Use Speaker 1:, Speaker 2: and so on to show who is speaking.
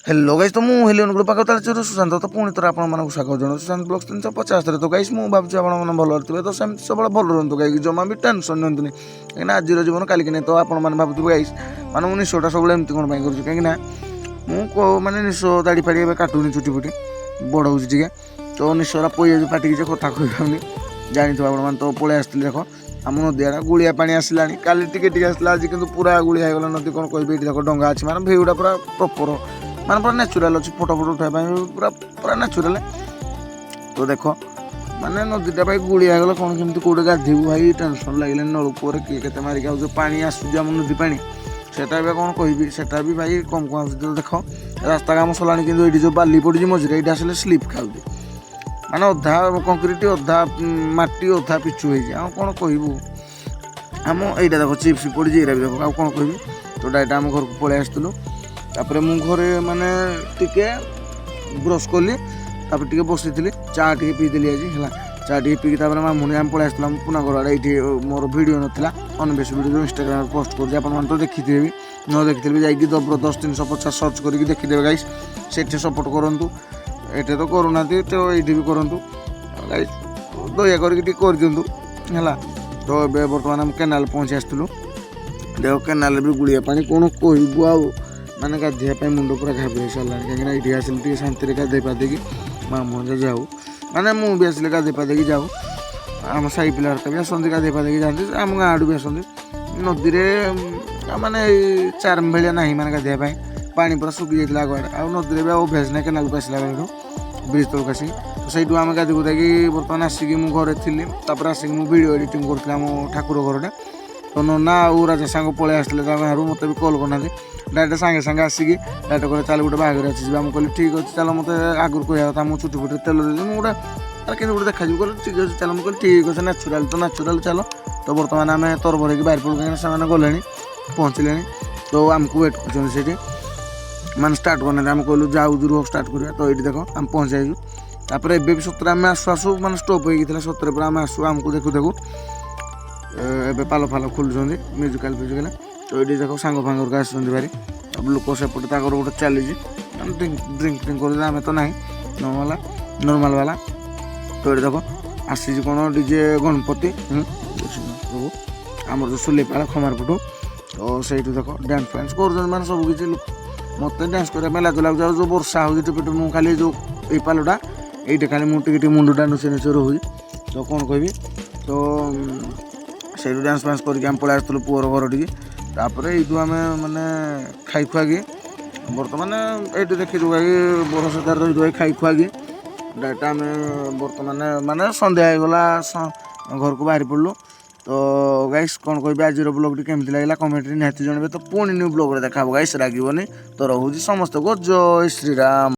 Speaker 1: Hello guys तो मुझे Helion group पाक चलो सुशांत तो पुणी थोड़ा आप स्वागत जनाऊँ सुशांत ब्लॉग्स 350 तो गाइस मुझे भावुँ आप भल थे तो सेमती सब भल रुहतु गाई जमा भी टेंशन निंतुनि कहीं आज जीवन काली नहीं तो आप भावुवे गाइस माने मुझे निशा सब एमती कौन कर कहीं माने निश दाड़ी फाड़ी ए काटुनी चुटी फुटी बढ़ाऊँ टे तो निशा पई पाटिकी कथा कही जानी आप तो पलि आसती देख आम नदी आड़ा गुड़िया पानी आसला काली टिके आसला आज कि पूरा गुड़िया होगा नदी कौन कह देख डंगा अच्छी माने भिउटा पूरा प्रपर माने पूरा नेचुराल अच्छी फोटो फोटो उठाई पूरा पूरा नेचुराल तो देख माने नदीटा भाई गुड़िया गला कौन केमती कौटे गाधेबू भाई टेंशन लगे नलकूप किए के मारिक आस पानी आसूँ आम नदी पा सेटा भी कौन कहि सेटा भी भाई कम कम आस देख रास्ता काम सलानी कि ये जो बाली पड़ी मझे ये आसले स्लीप खाऊे माने अधा कंक्रीट अधा माटी अधा पिचु हो कौन कहबू आम यहाँ देख चिप्स पड़ी ये भी देख कौन कह तो डायरेक्ट आम घर को पलि आसलु तापर मु घरे माने टिके ब्रश कली तापर टिके बसी चा टिके पीदेली आज है चा टिके पीकी तापर मामुनी आम पलि आसला पुना घर आड़े ये मोर भिडियो नाला अनबेश भिडियो इंस्टाग्राम पोस्ट कर आप तो देखिथे भी न देखिथे भी जाकि जबरदस्त 350 सर्च करके देखिदेवे गाइस से सपोर्ट करूँ ये तो करूना तो ये भी करूँ गाइस दया करके कर दिंतु है तो ये बर्तमान आम केनाल पहुँची आसलु देख केनाल भी गुड़िया पानी कौन कहबू आ माने गाधेवाई मुंड पूरा घाबरे सारा कहीं ये आसिले शांति गाधे पादेकी मामूजा जाऊ माने मुझे आसिले गाधे पादेकी जाऊ आम साई पिला भी आसती गाधे पादेकी जाती आम गाँ आड़ू भी आसती नदी में माने चारम भाया ना माने गाधेवाई पानी पूरा सुखी जाता आगुआड़े आ नदी भी अभ्यास ना केनाल को आसला बेलू ब्रिज तलक आसिक तो सही आम गाधे गुधाकी बर्तमान आसिक घरे थी आसिक भिडियो एडिटिंग करूँ आम ठाकुर घरटे तो नना आउ राजा सांग पलि आसते गाँव मत भी कल करना डायरेक्ट सांगे सांगे आसिक डायरेक्ट कह चल गोटे बाहर अच्छी आम कहली ठीक अच्छे चल मत आगुरी कह था मुझे चुटी फुटी तेल दे गोटे कि गोटे देखा कहली ठीक अच्छे चल मुझे ठीक अच्छे नेचुराल तो नेचुराल चल तो बर्तमान आम तरबर होगी बाहर पड़ू कहीं गले पहुँचले तो आमको वेट कर माने स्टार्ट करना आम कहलु जाऊ रुह स्टार्ट करा तो ये देख आम पहुँच जाइए तापर ए भी सतरे आम आसु आसु माने स्टॉप होगी सतरे पूरा आम आसु आमको देखू देखू ए पाल फाल खोलुँच म्यूजिकाल फ्यूजिकाल तो ये देख सांग फांग आस भारी अब लोक सेपटे गोटे चली ड्रिंक ड्रिंक कर आम तो ना नॉर्मल वाला तो ये देख आसी कौन डीजे गणपति आमर जो सुलेपाल खमार पटू तो से देख डांस फांस कर सब किसी मत डांस करने लगे जो वर्षा हो टिपे मुझे खाली जो ये पालटा ये खाली मुझे मुंडा नुचे नुचे रोज तो कौन कहि तो से डांस फांस करके आम पलि आसलु पुअर घर टी तापर ये आम मैंने खाई खुआकी बर्तमान ये देखी बरस रही खाई खुआकी डायरेक्ट आम बर्तमान माने संध्या होगला घर को बाहरी पड़लु तो गाइस कौन कह आज ब्लॉग केमती लगे कमेंट निहाती जनइबे तो पुणी न्यू ब्लॉग देखा गाइस रागनी तो रोचे समस्त को जय श्रीराम।